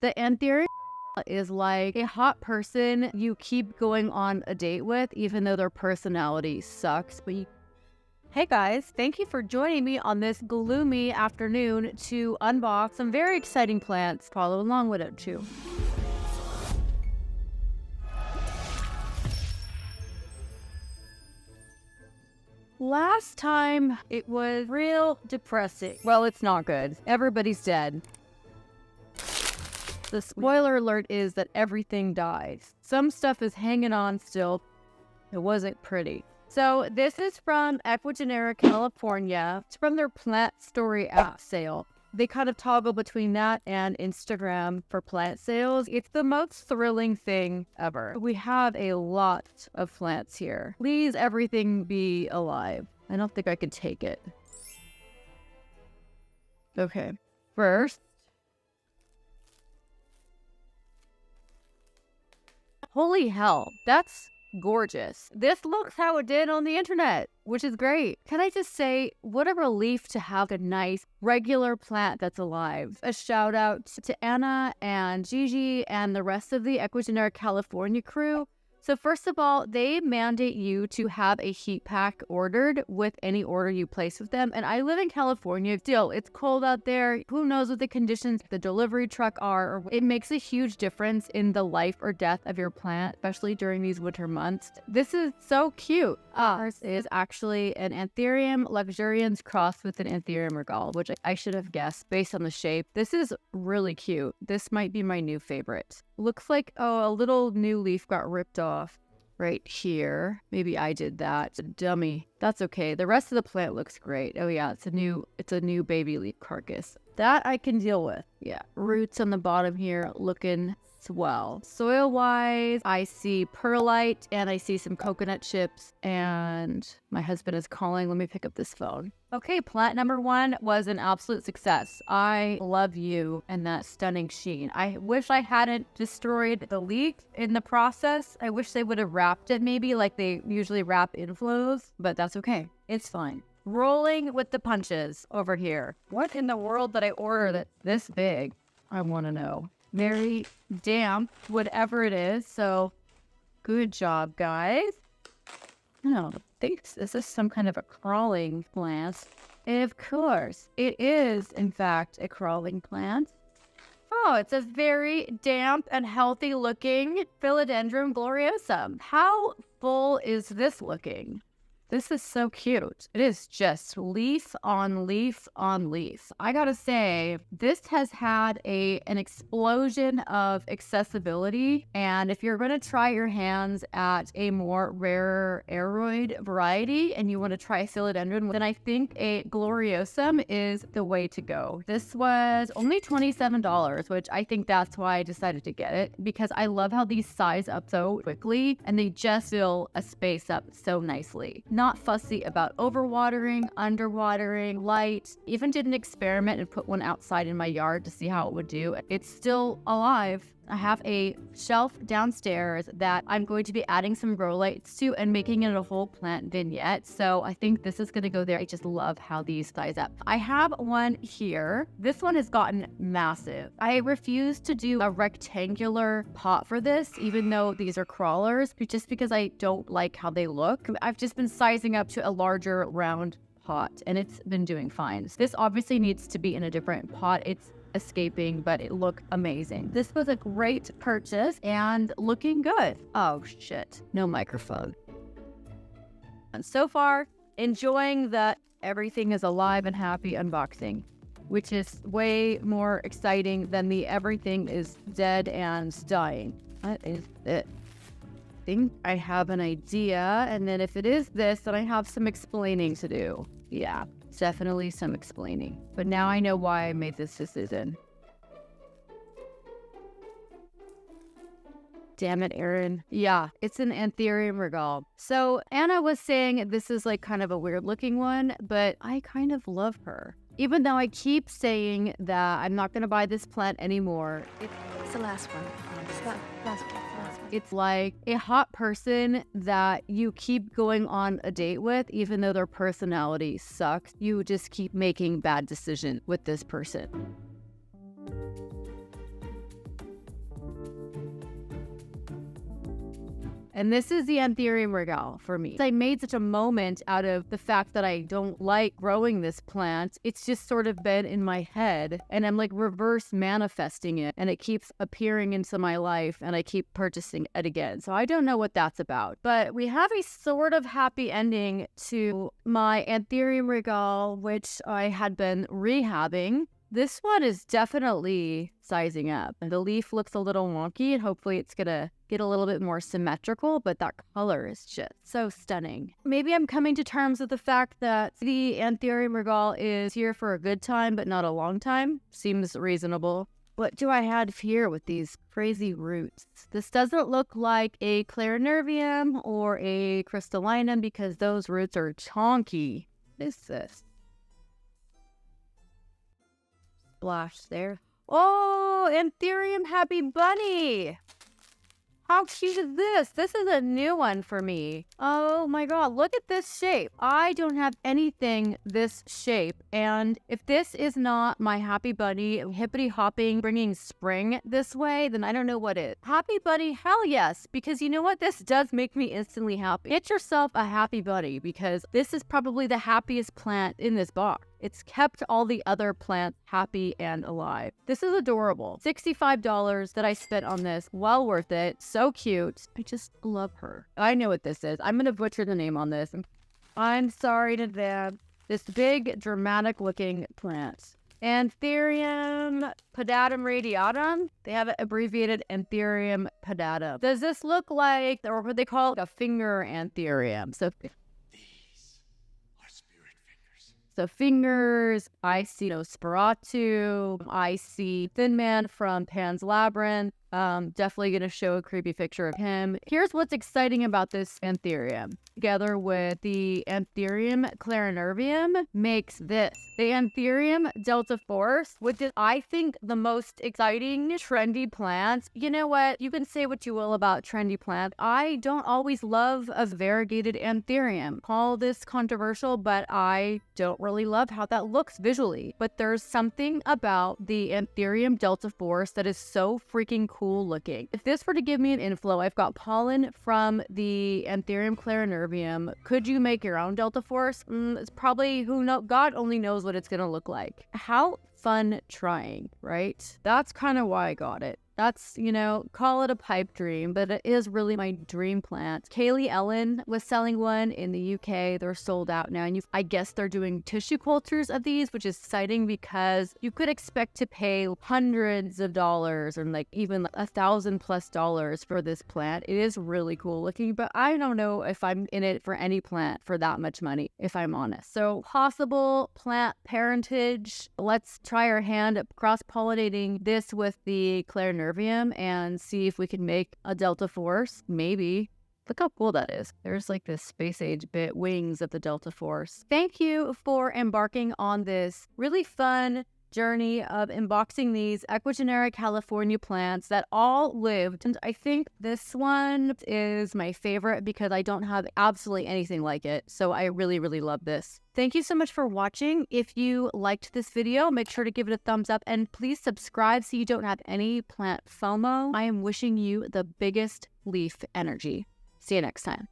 The Anthurium is like a hot person you keep going on a date with, even though their personality sucks. Hey guys, thank you for joining me on this gloomy afternoon to unbox some very exciting plants. Follow along with it too. Last time, it was real depressing. Well, it's not good. Everybody's dead. The spoiler alert is that everything dies. Some stuff is hanging on still. It wasn't pretty. So this is from Ecuagenera California. It's from their Plantstory App sale. They kind of toggle between that and Instagram for plant sales. It's the most thrilling thing ever. We have a lot of plants here. Please, everything be alive. I don't think I could take it. Okay, first. Holy hell, that's gorgeous. This looks how it did on the internet, which is great. Can I just say, what a relief to have a nice regular plant that's alive. A shout out to Anna and Gigi and the rest of the Ecuagenera California crew. So first of all, they mandate you to have a heat pack ordered with any order you place with them. And I live in California. Still, it's cold out there. Who knows what the conditions the delivery truck are. It makes a huge difference in the life or death of your plant, especially during these winter months. This is so cute. Ours is actually an Anthurium luxurians crossed with an Anthurium Regale, which I should have guessed based on the shape. This is really cute. This might be my new favorite. Looks like, a little new leaf got ripped off right here. Maybe I did that. It's a dummy. That's okay. The rest of the plant looks great. Oh yeah, it's a new baby leaf carcass. That I can deal with. Yeah, roots on the bottom here looking swell. Soil-wise, I see perlite and I see some coconut chips, and my husband is calling. Let me pick up this phone. Okay, plant number 1 was an absolute success. I love you and that stunning sheen. I wish I hadn't destroyed the leaf in the process. I wish they would have wrapped it maybe like they usually wrap inflows, but that's okay. It's fine. Rolling with the punches over here. What in the world did I order that's this big? I want to know. Very damp, whatever it is. So good job, guys. I don't think this is some kind of a crawling plant. Of course, it is, in fact, a crawling plant. Oh, it's a very damp and healthy looking Philodendron Gloriosum. How full is this looking? This is so cute. It is just leaf on leaf on leaf. I gotta say, this has had an explosion of accessibility. And if you're gonna try your hands at a more rare aroid variety and you want to try a philodendron, then I think a Gloriosum is the way to go. This was only $27, which I think that's why I decided to get it, because I love how these size up so quickly and they just fill a space up so nicely. Not fussy about overwatering, underwatering, light. Even did an experiment and put one outside in my yard to see how it would do. It's still alive. I have a shelf downstairs that I'm going to be adding some grow lights to and making it a whole plant vignette. So I think this is going to go there. I just love how these size up. I have one here. This one has gotten massive. I refuse to do a rectangular pot for this, even though these are crawlers, just because I don't like how they look. I've just been sizing up to a larger round pot and it's been doing fine. This obviously needs to be in a different pot. It's escaping, but it looked amazing. This was a great purchase and looking good. Oh shit, no microphone. And so far, enjoying the everything is alive and happy unboxing, which is way more exciting than the everything is dead and dying. What is it? I think I have an idea, and then if it is this, then I have some explaining to do. Yeah. Definitely some explaining. But now I know why I made this decision. Damn it, Erin. Yeah, it's an Anthurium Regale. So Anna was saying this is like kind of a weird looking one, but I kind of love her. Even though I keep saying that I'm not going to buy this plant anymore. It's the last one. It's the last one. It's like a hot person that you keep going on a date with, even though their personality sucks. You just keep making bad decisions with this person. And this is the Anthurium Regale for me. I made such a moment out of the fact that I don't like growing this plant. It's just sort of been in my head and I'm like reverse manifesting it and it keeps appearing into my life and I keep purchasing it again. So I don't know what that's about. But we have a sort of happy ending to my Anthurium Regale, which I had been rehabbing. This one is definitely sizing up. And the leaf looks a little wonky and hopefully it's gonna get a little bit more symmetrical, but that color is just so stunning. Maybe I'm coming to terms with the fact that the Anthurium Regale is here for a good time, but not a long time. Seems reasonable. What do I have here with these crazy roots? This doesn't look like a Clarinervium or a Crystallinum because those roots are chonky. What is this? Splash there. Oh, Anthurium Happy Bunny. How cute is this? This is a new one for me. Oh my god, look at this shape. I don't have anything this shape. And if this is not my Happy Bunny hippity hopping, bringing spring this way, then I don't know what is. Happy Bunny, hell yes. Because you know what? This does make me instantly happy. Get yourself a Happy Bunny because this is probably the happiest plant in this box. It's kept all the other plants happy and alive. This is adorable. $65 that I spent on this. Well worth it. So cute. I just love her. I know what this is. I'm going to butcher the name on this. I'm sorry in advance. This big, dramatic looking plant. Anthurium Pedatoradiatum. They have it abbreviated Anthurium Pedatum. Does this look like, or what they call a finger Anthurium? So fingers, I see Nosferatu, I see Thin Man from Pan's Labyrinth. Definitely going to show a creepy picture of him. Here's what's exciting about this Anthurium. Together with the Anthurium Clarinervium makes this. The Anthurium Delta Force, which is, I think, the most exciting, trendy plant. You know what? You can say what you will about trendy plants. I don't always love a variegated Anthurium. Call this controversial, but I don't really love how that looks visually. But there's something about the Anthurium Delta Force that is so freaking cool looking. If this were to give me an inflow, I've got pollen from the Anthurium Clarinervium. Could you make your own Delta Force? It's probably, God only knows what it's gonna look like. How fun trying, right? That's kind of why I got it. That's, call it a pipe dream, but it is really my dream plant. Kaylee Ellen was selling one in the UK. They're sold out now. And I guess they're doing tissue cultures of these, which is exciting because you could expect to pay hundreds of dollars or like even $1,000+ for this plant. It is really cool looking, but I don't know if I'm in it for any plant for that much money, if I'm honest. So possible plant parentage. Let's try our hand at cross-pollinating this with the Clarinervium and see if we can make a Delta Force. Maybe. Look how cool that is. There's like this space age bit wings of the Delta Force. Thank you for embarking on this really fun journey of unboxing these Ecuagenera California plants that all lived. And I think this one is my favorite because I don't have absolutely anything like it. So I really, really love this. Thank you so much for watching. If you liked this video, make sure to give it a thumbs up and please subscribe so you don't have any plant FOMO. I am wishing you the biggest leaf energy. See you next time.